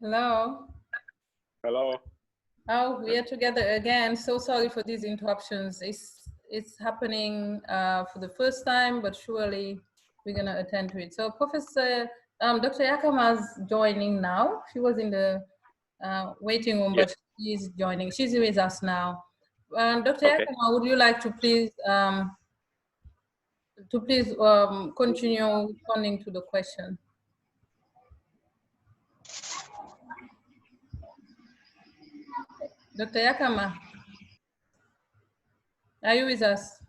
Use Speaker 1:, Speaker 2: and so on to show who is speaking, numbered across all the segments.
Speaker 1: Hello.
Speaker 2: Hello.
Speaker 1: Oh, we are together again. So sorry for these interruptions. It's happening for the first time, but surely we're gonna attend to it. So Professor Dr. Yakama is joining now. She was in the waiting room,
Speaker 2: Yes.
Speaker 1: but she's joining. She's with us now. Dr.
Speaker 2: Okay.
Speaker 1: Yakama, would you like to please continue responding to the question? Dr. Yakama, are you with us?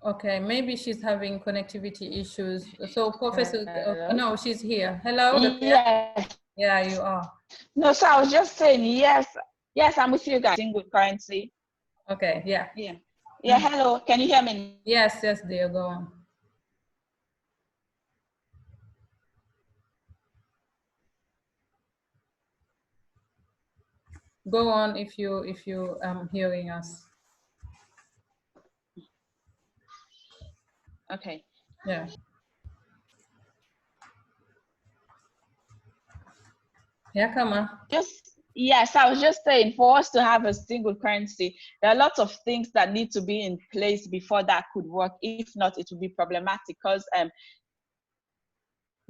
Speaker 1: Okay, maybe she's having connectivity issues. So Professor, no, she's here. Hello, Dr.
Speaker 3: Yes.
Speaker 1: Yeah, you are.
Speaker 3: No, so I was just saying, yes, I'm with you guys in good currency.
Speaker 1: Okay, yeah.
Speaker 3: Yeah, hello, can you hear me?
Speaker 1: Yes, dear, go on. Go on if you hearing us.
Speaker 3: Okay.
Speaker 1: Yeah. Yakama.
Speaker 3: Yes, I was just saying, for us to have a single currency, there are lots of things that need to be in place before that could work. If not, it would be problematic because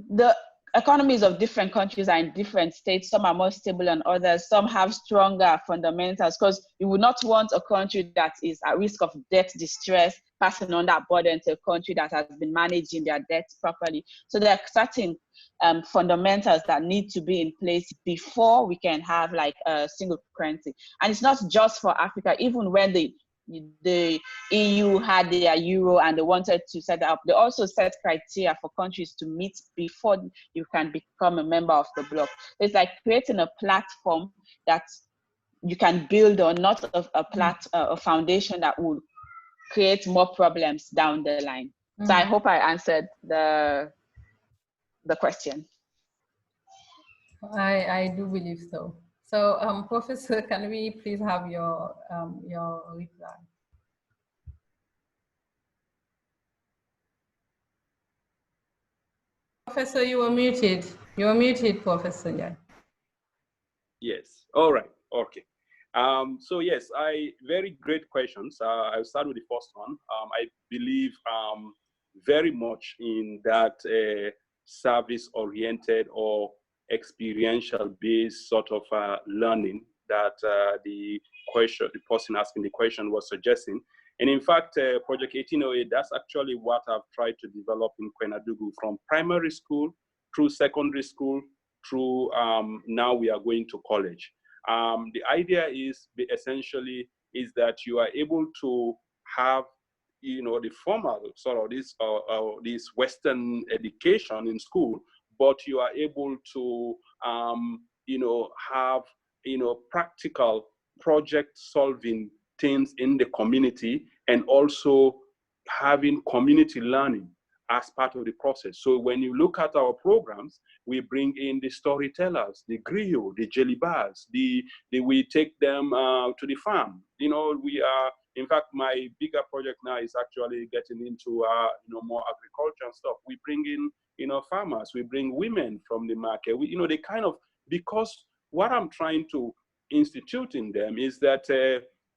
Speaker 3: the economies of different countries are in different states. Some are more stable than others. Some have stronger fundamentals, because you would not want a country that is at risk of debt distress passing on that burden to a country that has been managing their debts properly. So there are certain fundamentals that need to be in place before we can have like a single currency. And it's not just for Africa. Even when the EU had their euro and they wanted to set up, they also set criteria for countries to meet before you can become a member of the bloc. It's like creating a platform that you can build on, not a foundation that will create more problems down the line. So I hope I answered the question.
Speaker 1: I do believe so. So, Professor, can we please have your reply? Professor, you were muted. You were muted, Professor. Yeah.
Speaker 2: Yes. All right. Okay. So yes, very great questions. I'll start with the first one. I believe very much in that service-oriented or experiential-based sort of learning that the person asking the question was suggesting. And in fact, Project 1808, that's actually what I've tried to develop in Kwenadugu, from primary school through secondary school, through now we are going to college. The idea is essentially is that you are able to have, the formal sort of this Western education in school, but you are able to, have, practical project solving things in the community, and also having community learning as part of the process. So when you look at our programs, we bring in the storytellers, the griot, the jelly bars, we take them to the farm. We are, in fact, my bigger project now is actually getting into more agriculture and stuff. We bring in farmers, we bring women from the market. They kind of, because what I'm trying to institute in them is that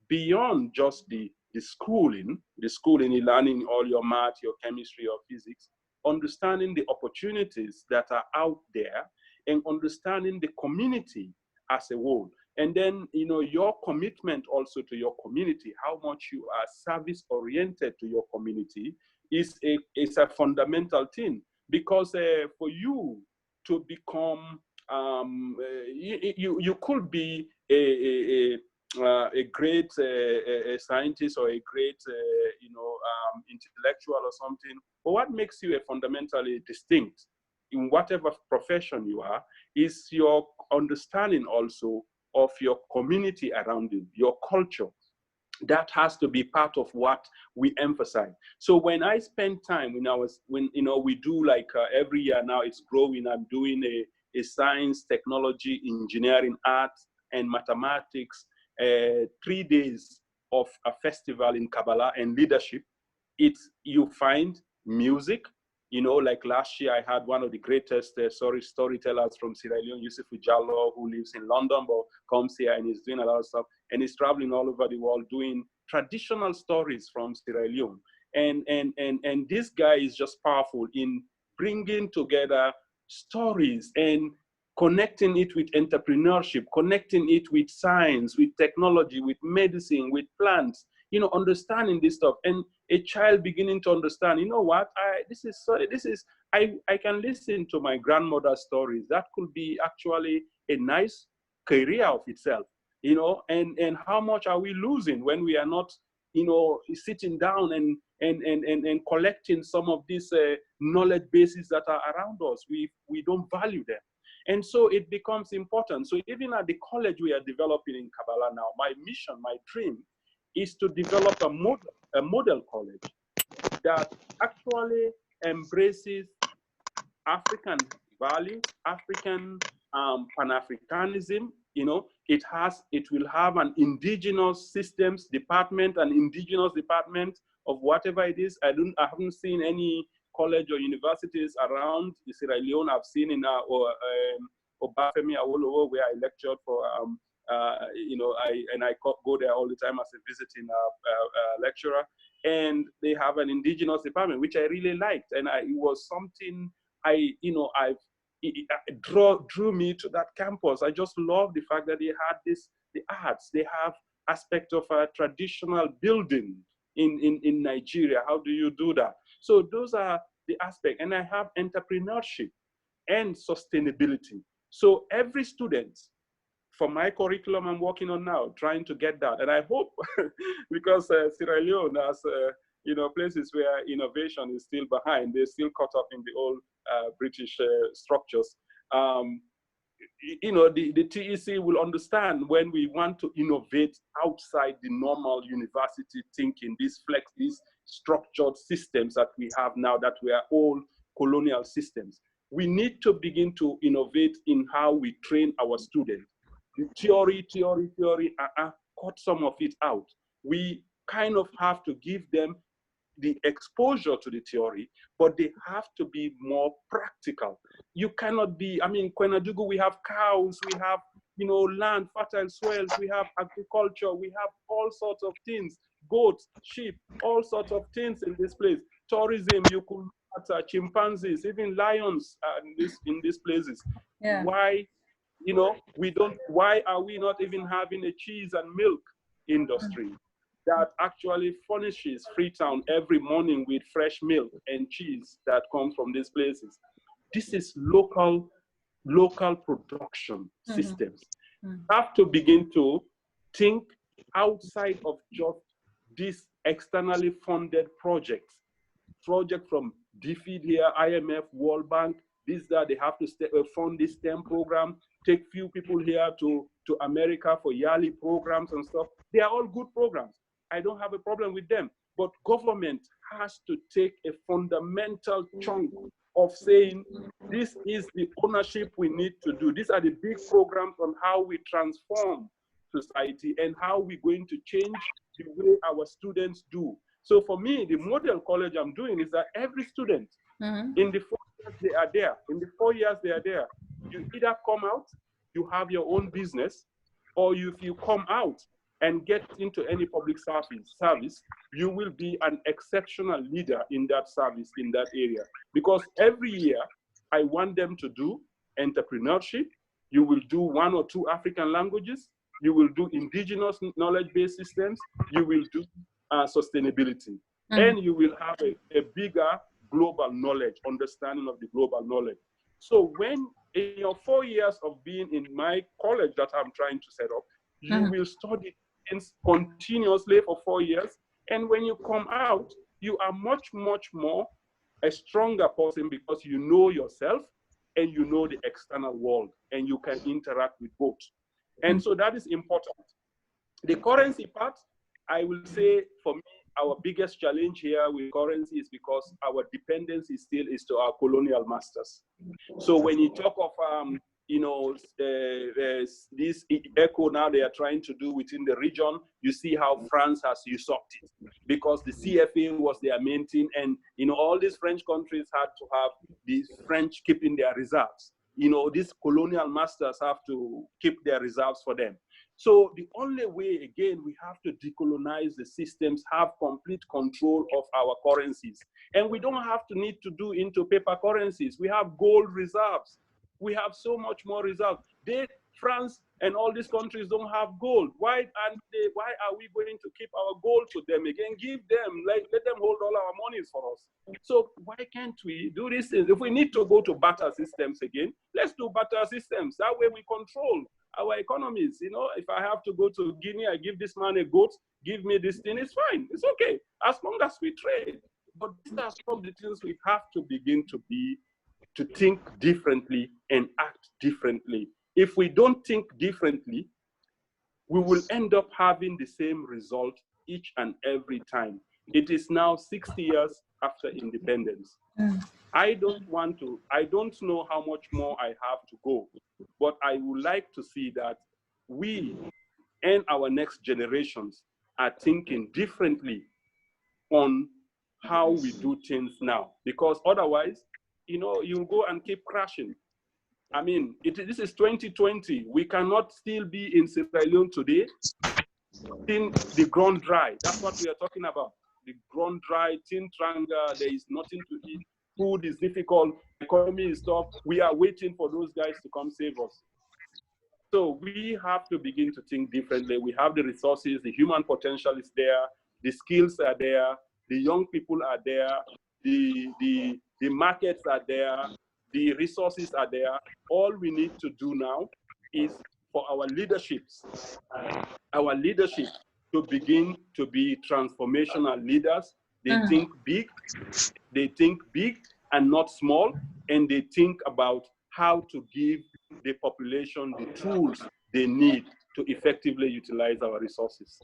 Speaker 2: beyond just the schooling, learning all your math, your chemistry, your physics, understanding the opportunities that are out there, and understanding the community as a whole. And then, your commitment also to your community, how much you are service oriented to your community is a fundamental thing. Because for you to become, you could be a great scientist or a great intellectual or something, but what makes you a fundamentally distinct in whatever profession you are is your understanding also of your community around you, your culture. That has to be part of what we emphasize. So when I spend time, we do like every year now, it's growing. I'm doing a science, technology, engineering, arts, and mathematics 3 days of a festival in Kabbalah and leadership. You find music, You know, like last year, I had one of the greatest storytellers from Sierra Leone, Yusuf Jallo, who lives in London, but comes here and is doing a lot of stuff. And he's traveling all over the world doing traditional stories from Sierra Leone. And this guy is just powerful in bringing together stories and connecting it with entrepreneurship, connecting it with science, with technology, with medicine, with plants, you know, understanding this stuff. And a child beginning to understand, you know what, I can listen to my grandmother's stories. That could be actually a nice career of itself, you know, and how much are we losing when we are not, you know, sitting down and collecting some of these knowledge bases that are around us. We don't value them. And so it becomes important. So even at the college we are developing in Kabbalah now, my mission, my dream is to develop a model college that actually embraces African values, African Pan-Africanism. You know, it will have an indigenous systems department, an indigenous department of whatever it is. I haven't seen any college or universities around Sierra Leone. I've seen in Obafemi Awolowo, where I lectured for, you know, I go there all the time as a visiting lecturer, and they have an indigenous department, which I really liked, and it was something it drew me to that campus. I just love the fact that they had the arts, they have aspect of a traditional building in Nigeria. How do you do that? So those are the aspects. And I have entrepreneurship and sustainability. So every student, for my curriculum I'm working on now, trying to get that. And I hope, because Sierra Leone has, you know, places where innovation is still behind, they're still caught up in the old British structures. You know, the TEC will understand when we want to innovate outside the normal university thinking, these structured systems that we have now, that we are all colonial systems. We need to begin to innovate in how we train our students. The theory, cut some of it out. We kind of have to give them the exposure to the theory, but they have to be more practical. You cannot be, I mean, Kwenadugu, we have cows, we have, you know, land, fertile soils, we have agriculture, we have all sorts of things, goats, sheep, all sorts of things in this place. Tourism, you could look at chimpanzees, even lions in these places. Yeah. Why, you know, why are we not even having a cheese and milk industry that actually furnishes Freetown every morning with fresh milk and cheese that comes from these places? This is local production systems. Have to begin to think outside of just these externally funded projects from DFID here, IMF, World Bank. They have to fund this STEM program, take few people here to America for yearly programs and stuff. They are all good programs. I don't have a problem with them, but government has to take a fundamental chunk of saying, this is the ownership we need to do. These are the big programs on how we transform society and how we're going to change the way our students do. So for me, the model college I'm doing is that every student, in the 4 years they are there, you either come out, you have your own business, or if you come out and get into any public service, you will be an exceptional leader in that service, in that area. Because every year, I want them to do entrepreneurship. You will do 1 or 2 African languages. You will do indigenous knowledge-based systems. You will do sustainability. And you will have a bigger global knowledge, understanding of the global knowledge. So when in your 4 years of being in my college that I'm trying to set up, you will study continuously for 4 years. And when you come out, you are much, much more a stronger person, because you know yourself and you know the external world, and you can interact with both. And so that is important. The currency part, I will say, for me, our biggest challenge here with currency is because our dependency still is to our colonial masters. So when you talk of, you know, this ECHO now they are trying to do within the region. You see how France has usurped it because the CFA was their main thing. And, you know, all these French countries had to have the French keeping their reserves. You know, these colonial masters have to keep their reserves for them. So the only way, again, we have to decolonize the systems, have complete control of our currencies. And we don't have to need to do into paper currencies. We have gold reserves. We have so much more reserves. France and all these countries don't have gold. Why are we going to keep our gold to them again? Give them, like, let them hold all our monies for us. So why can't we do these things? If we need to go to barter systems again, let's do barter systems. That way we control our economies. You know, if I have to go to Guinea, I give this man a goat, give me this thing, it's fine. It's okay, as long as we trade. But these are some of the things we have to begin to think differently and act differently. If we don't think differently, we will end up having the same result each and every time. It is now 60 years after independence. I don't know how much more I have to go, but I would like to see that we and our next generations are thinking differently on how we do things now, because otherwise, you know, you'll go and keep crashing. I mean, this is 2020. We cannot still be in Sierra Leone today, in the ground dry. That's what we are talking about. The ground dry, tin tranga, there is nothing to eat. Food is difficult, economy is tough. We are waiting for those guys to come save us. So we have to begin to think differently. We have the resources, the human potential is there, the skills are there, the young people are there, the markets are there, the resources are there. All we need to do now is for our leadership to begin to be transformational leaders. They think big and not small, and they think about how to give the population the tools they need to effectively utilize our resources.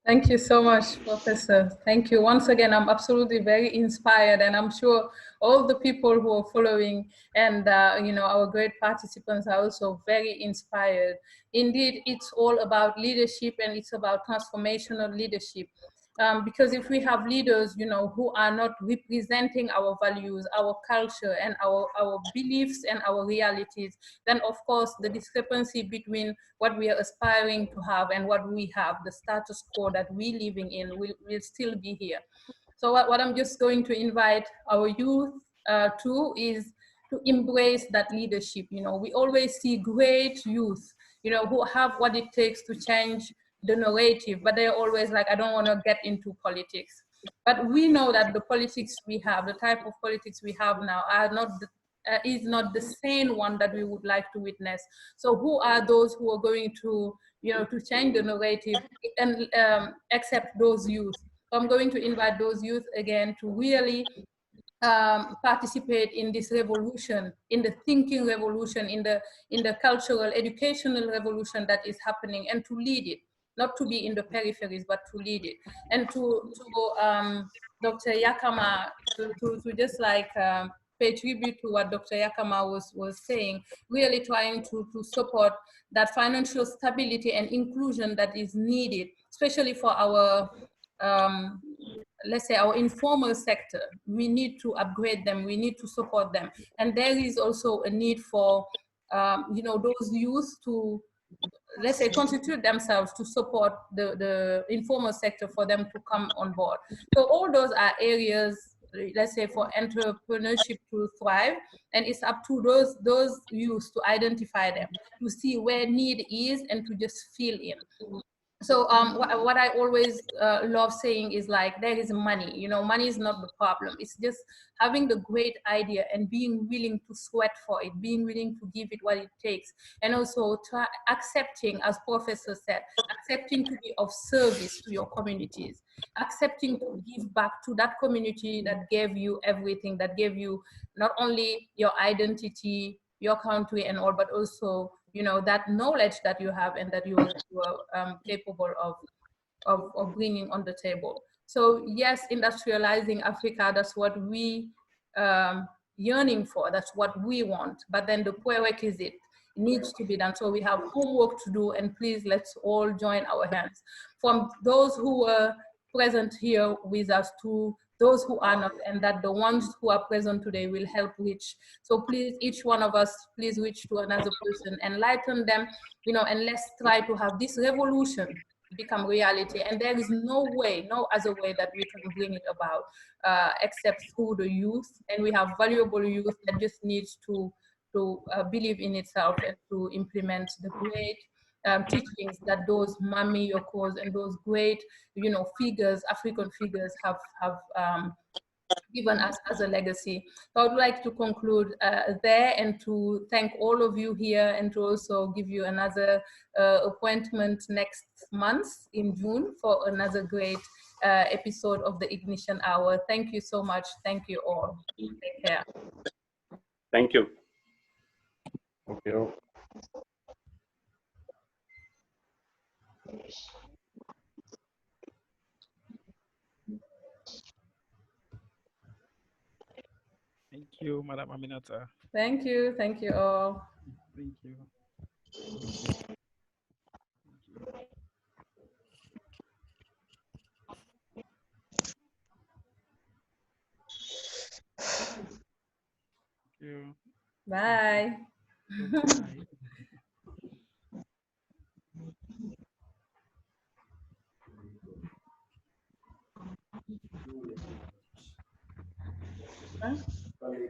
Speaker 1: Thank you so much, Professor. Thank you. Once again, I'm absolutely very inspired, and I'm sure all the people who are following and you know, our great participants are also very inspired. Indeed, it's all about leadership, and it's about transformational leadership. Because if we have leaders, you know, who are not representing our values, our culture, and our beliefs and our realities, then of course the discrepancy between what we are aspiring to have and what we have, the status quo that we're living in, will still be here. So what I'm just going to invite our youth to is to embrace that leadership. You know, we always see great youth, you know, who have what it takes to change the narrative, but they're always like, I don't want to get into politics. But we know that the politics we have, the type of politics we have now, are not is not the same one that we would like to witness. So who are those who are going to, you know, to change the narrative and accept those youth? So I'm going to invite those youth again to really participate in this revolution, in the thinking revolution, in the cultural, educational revolution that is happening, and to lead it. Not to be in the peripheries, but to lead it. And to Dr. Yakama, to just like pay tribute to what Dr. Yakama was saying, really trying to support that financial stability and inclusion that is needed, especially for our, let's say, our informal sector. We need to upgrade them, we need to support them. And there is also a need for, you know, those youth to, let's say, constitute themselves to support the informal sector for them to come on board. So all those are areas, let's say, for entrepreneurship to thrive, and it's up to those youth to identify them, to see where need is, and to just fill in. So what I always love saying is like, there is money, you know, money is not the problem. It's just having the great idea and being willing to sweat for it, being willing to give it what it takes. And also accepting, as Professor said, accepting to be of service to your communities, accepting to give back to that community that gave you everything, that gave you not only your identity, your country and all, but also, you know, that knowledge that you have and that you are capable of bringing on the table. So yes, industrializing Africa, that's what we yearning for, that's what we want. But then the prerequisite needs to be done. So we have homework to do, and please let's all join our hands. From those who were present here with us to those who are not, and that the ones who are present today will help reach. So please, each one of us, please reach to another person, enlighten them, you know, and let's try to have this revolution become reality. And there is no way, no other way that we can bring it about except through the youth. And we have valuable youth that just needs to believe in itself and to implement the great teachings that those Mami Yokos and those great, you know, figures, African figures have given us as a legacy. So I would like to conclude there and to thank all of you here, and to also give you another appointment next month in June for another great episode of the Ignition Hour. Thank you so much. Thank you all. Take care.
Speaker 2: Thank you.
Speaker 4: Thank you.
Speaker 5: Thank you, Madam Aminata.
Speaker 1: Thank you. Thank you all.
Speaker 5: Thank you. Thank you.
Speaker 1: Bye.
Speaker 5: Bye.
Speaker 1: Huh? Really?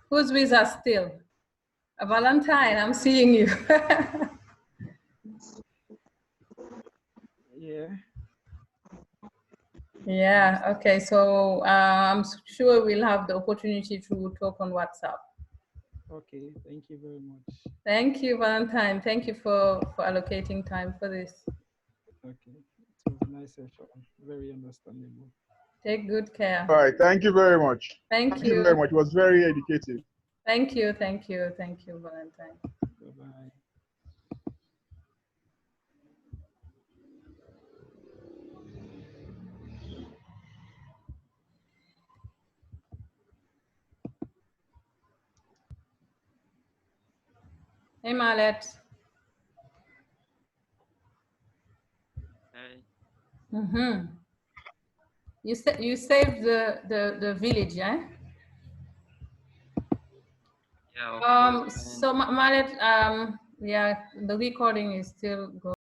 Speaker 1: Who's with us still? A Valentine, I'm seeing you.
Speaker 5: Yeah.
Speaker 1: Yeah, okay, so I'm sure we'll have the opportunity to talk on WhatsApp.
Speaker 5: Okay, thank you very much.
Speaker 1: Thank you, Valentine. Thank you for allocating time for this.
Speaker 5: Okay, it was a nice session, very understandable.
Speaker 1: Take good care.
Speaker 4: All right, thank you very much.
Speaker 1: Thank you.
Speaker 4: Thank you very much. It was very educative.
Speaker 1: Thank you, thank you, thank you, Valentine.
Speaker 5: Bye-bye.
Speaker 1: Hey, Marlet.
Speaker 6: Hey.
Speaker 1: Mm-hmm. You saved the village, eh?
Speaker 6: Yeah, of course.
Speaker 1: So Marlet, yeah, the recording is still going.